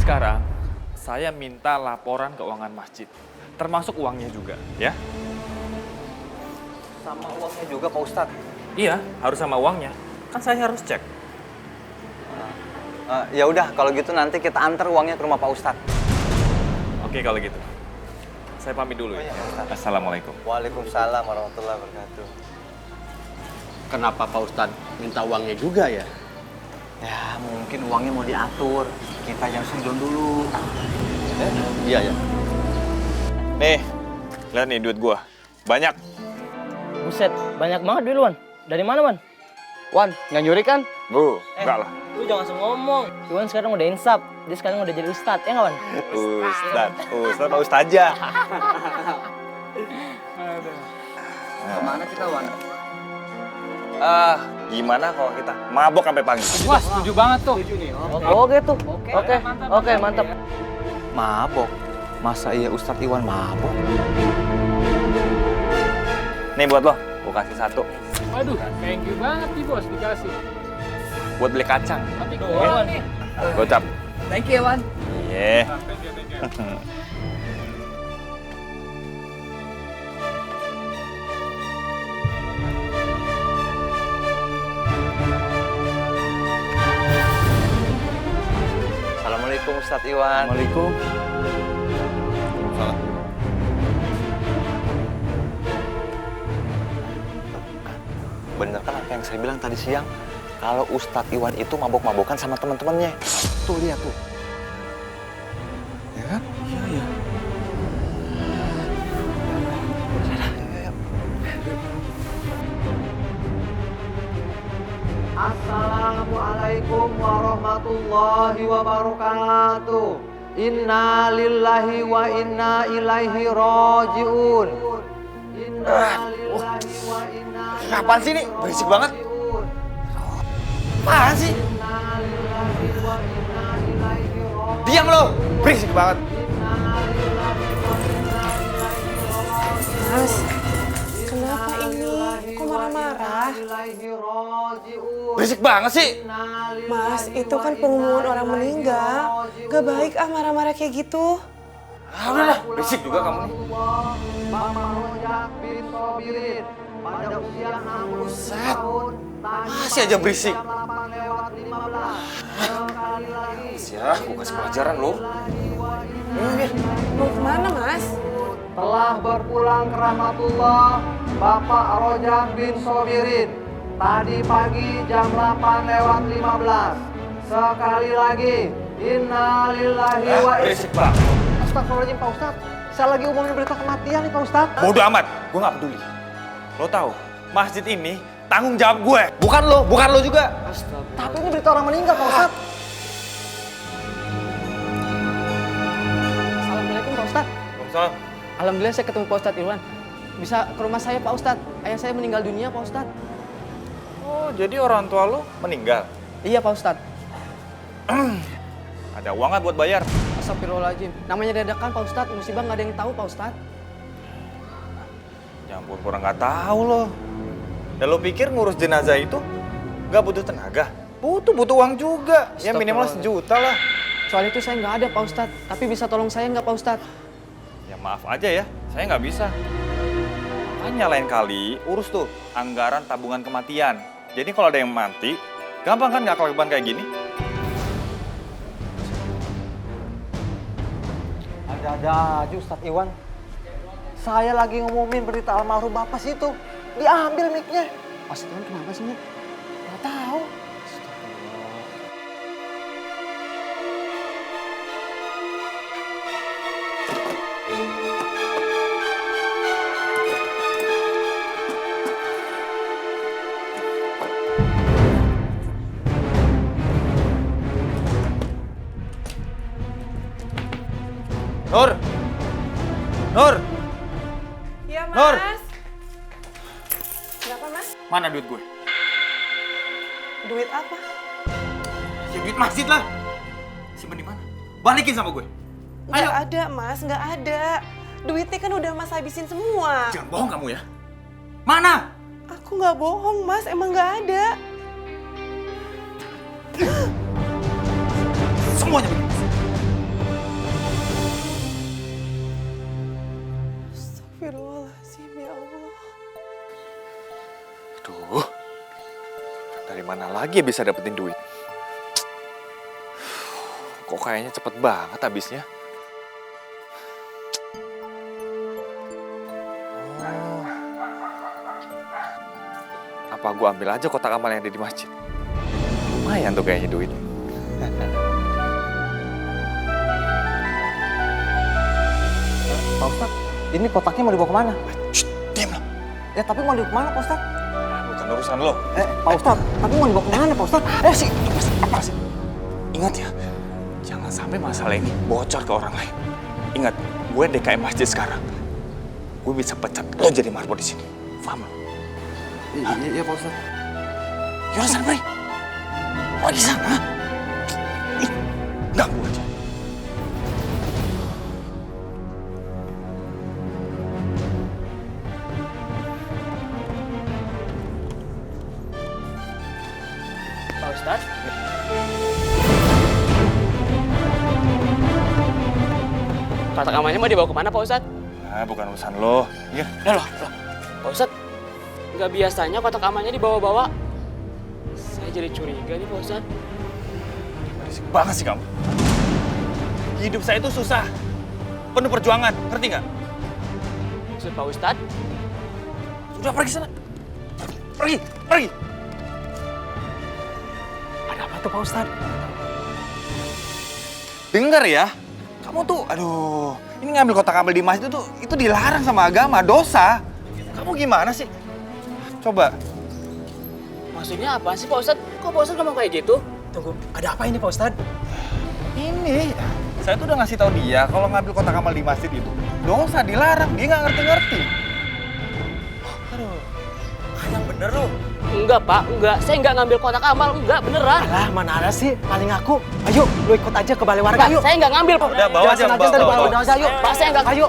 sekarang saya minta laporan keuangan masjid, termasuk uangnya juga, ya? Sama uangnya juga Pak Ustadz? Iya, harus sama uangnya. Kan saya harus cek. Ya udah, kalau gitu nanti kita antar uangnya ke rumah Pak Ustadz. Oke kalau gitu. Saya pamit dulu ya. Assalamualaikum. Waalaikumsalam warahmatullahi wabarakatuh. Kenapa Pak Ustadz minta uangnya juga ya? Ya mungkin uangnya mau diatur. Kita jangan sujud dulu. Iya ya. Nih, lihat nih duit gua. Banyak. Buset, banyak banget duit lu, Wan. Dari mana, Wan? Wan, nggak nyuri kan? Bu, enggak lah. Lu jangan langsung ngomong. Iwan sekarang udah insaf. Dia sekarang udah jadi ustadz, ya nggak, Wan? Ustadz Pak Ustadz aja. Kemana kita, Wan? Gimana kalau kita mabok sampai pagi? Wah, setuju banget tuh. Oke tuh. Oke, mantap. Mabok? Masa iya Ustadz Iwan mabok? Nih buat lo, gua kasih satu. Waduh, thank you banget nih bos dikasih. Buat beli kacang. Nanti Tuh, gua Wan. nih. Gocap. Thank you, Wan. Iya. Thank you. Assalamualaikum Ustadz Iwan. Assalamualaikum. Waalaikumsalam. Bener kan apa yang saya bilang tadi siang? Kalau Ustadz Iwan itu mabok-mabokan sama teman-temannya. Tuh lihat tuh. Ya kan? Iya, iya. Assalamualaikum warahmatullahi wabarakatuh. Inna lillahi wa inna ilaihi raji'un. Inna lillahi wa inna ilaihi Apaan sih ini? Berisik banget. raji'un. Apaan sih? Inna lillahi wa inna ilaihi raji'un. Diam lo. Berisik banget. Inna lillahi wa inna ilaihi raji'un. Mas, kenapa ini? Kok marah-marah? Berisik banget sih. Mas, itu kan pengumuman orang meninggal. Gak baik marah-marah kayak gitu. Udahlah, berisik juga kamu nih. Bapak Rojak bin Sobirin pada usia 60 tahun. Masih aja berisik. 8:15. Sekali lagi. Ya, gua kasih pelajaran lo. Mau kemana, Mas? Telah berpulang ke rahmatullah Bapak Rojak bin Sobirin tadi pagi jam 8:15. Sekali lagi, inna lillahi wa inna. Berisik banget. Astagfirullahaladzim Pak Ustadz, saya lagi umumin berita kematian nih Pak Ustadz. Bodoh amat, gue gak peduli. Lo tahu, masjid ini tanggung jawab gue. Bukan lo juga. Tapi ini berita orang meninggal Pak Ustadz. Assalamualaikum, Pak Ustadz. Waalaikumsalam. Alhamdulillah saya ketemu Pak Ustadz Irwan. Bisa ke rumah saya, Pak Ustadz. Ayah saya meninggal dunia, Pak Ustadz. Oh, jadi orang tua lo meninggal? Iya, Pak Ustadz. Ada uang nggak buat bayar? Astagfirullahaladzim. Namanya dadakan, Pak Ustadz. Musibah nggak ada yang tahu, Pak Ustadz. Ya ampun, kurang nggak tahu lo. Dan lo pikir ngurus jenazah itu nggak butuh tenaga? Butuh uang juga. Ya minimal 1 juta lah. Soal itu saya nggak ada, Pak Ustadz. Tapi bisa tolong saya nggak, Pak Ustadz? Ya maaf aja ya, saya nggak bisa. Makanya lain kali urus tuh anggaran tabungan kematian. Jadi kalau ada yang mati, gampang kan nggak kelakuan kayak gini? Ada aja Ustadz Iwan. Saya lagi ngumumin berita almarhum Bapak situ. Diambil mic-nya. Mas Irwan kenapa sih, Nek? Nggak tahu. Nur! Nur! Iya, Mas. Nur. Kenapa, Mas? Mana duit gue? Duit apa? Ya duit masjid lah. Simpen di mana? Balikin sama gue. Nggak ada, Mas. Nggak ada. Duitnya kan udah Mas habisin semua. Jangan bohong kamu ya. Mana? Aku nggak bohong, Mas. Emang nggak ada. Semuanya begitu. lagi ya bisa dapetin duit? Kok kayaknya cepet banget habisnya? Oh. Apa gua ambil aja kotak amal yang ada di masjid? Lumayan tuh kayaknya duit. Pak Ustadz, ini kotaknya mau dibawa kemana? Diam lah. Ya tapi mau dibawa kemana Pak Ustadz? Bukan urusan lo. Pak Ustadz, tapi mau dibawa kemana Pak Ustadz? Sih, apa sih? Ingat ya, jangan sampai masalah ini bocor ke orang lain. Ingat, gue DKM masjid sekarang. Gue bisa pecat lo jadi marbot di sini. Paham lo? Iya Pak Ustadz. Yaudah sana, Bray. Oh, di sana. Ih, ganggu aja. Pak Ustadz. Kotak amalnya mau dibawa kemana Pak Ustadz? Nah, bukan urusan lo. Iya. Loh. Pak Ustadz, nggak biasanya kotak amalnya dibawa-bawa. Saya jadi curiga nih Pak Ustadz. Berisik banget sih kamu. Hidup saya itu susah. Penuh perjuangan, ngerti nggak? Maksud Pak Ustadz? Sudah pergi sana. Pergi. Ada apa tuh Pak Ustadz? Dengar ya. Kamu tuh, aduh, ini ngambil kotak amal di masjid itu dilarang sama agama, dosa. Kamu gimana sih? Coba. Maksudnya apa sih Pak Ustadz? Kok Pak Ustadz ngomong kayak gitu? Tunggu, ada apa ini Pak Ustadz? Ini, saya tuh udah ngasih tahu dia kalau ngambil kotak amal di masjid itu dosa, dilarang. Dia nggak ngerti-ngerti. Aduh, yang bener loh. Enggak Pak, enggak. Saya nggak ngambil kotak amal, enggak beneran. Alah, mana ada sih? Paling aku. Ayo, lu ikut aja ke balai warga, Pak, yuk. saya nggak ngambil Pak. Udah, bawa aja, Jelasin bawa, dari bawa, balai bawa. warga aja, yuk. Pak, saya nggak. Ayo.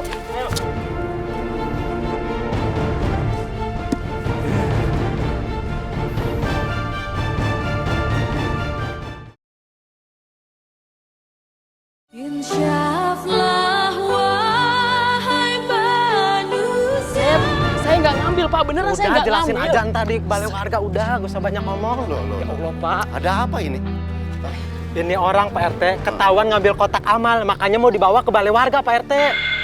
Insyaflah wahai manusia. Saya nggak ngambil Pak, beneran saya Udah, nggak jelasin ngambil. aja ntar di balai warga. Udah, gak usah banyak ngomong. Ya Allah Pak. Ada apa ini? Ini orang Pak RT ketahuan ngambil kotak amal, makanya mau dibawa ke balai warga Pak RT.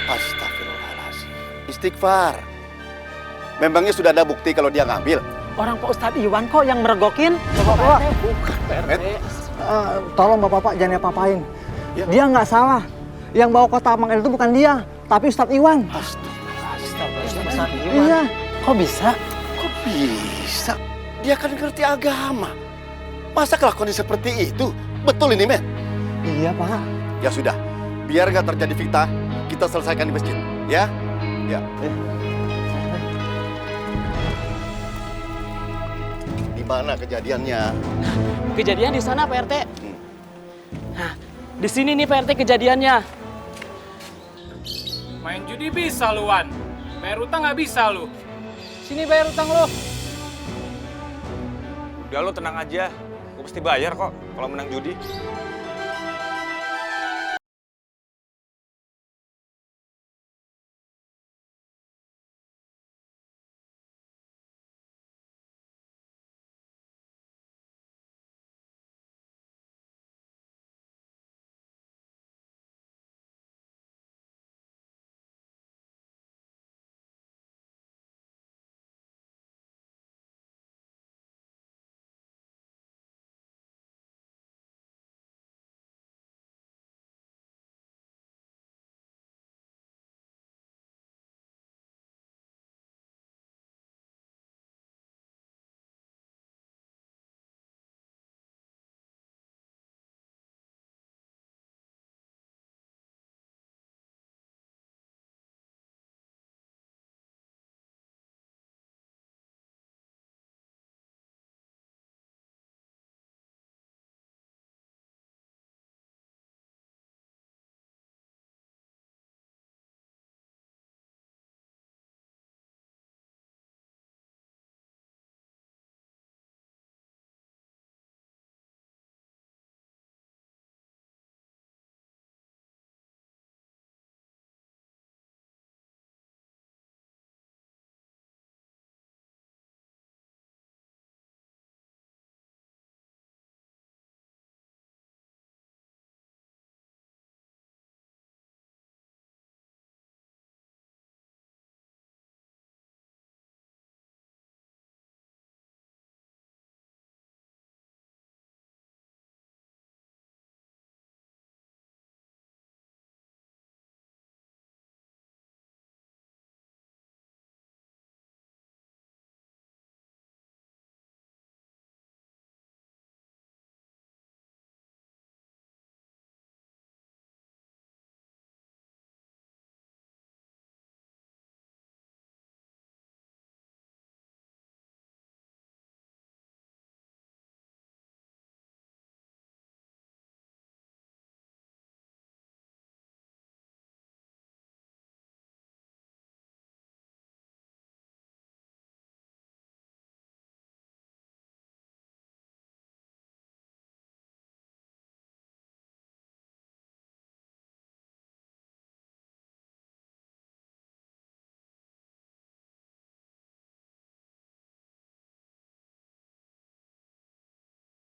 Astagfirullahaladzim. Istighfar. Memangnya sudah ada bukti kalau dia ngambil? Orang Pak Ustadz Iwan kok yang meregokin. Bapak-bapak, Bukan Pak RT. tolong Bapak-bapak jangan apa-apain. Ya. Dia nggak salah. Yang bawa kotak amal itu bukan dia, tapi Ustadz Iwan. Astagfirullahaladzim. Iya, kok bisa? Kok bisa? Dia kan ngerti agama. Masa kelakuannya seperti itu? Betul ini, men? Iya Pak. Ya sudah, biar nggak terjadi fitnah, kita selesaikan di masjid. Ya? Ya. Di mana kejadiannya? Kejadian di sana Pak RT. Nah, di sini nih Pak RT kejadiannya. Main judi bisa lu, Wan. Bayar utang nggak bisa lu. Sini bayar utang lu. Udah lo tenang aja. Gue pasti bayar kok kalau menang judi.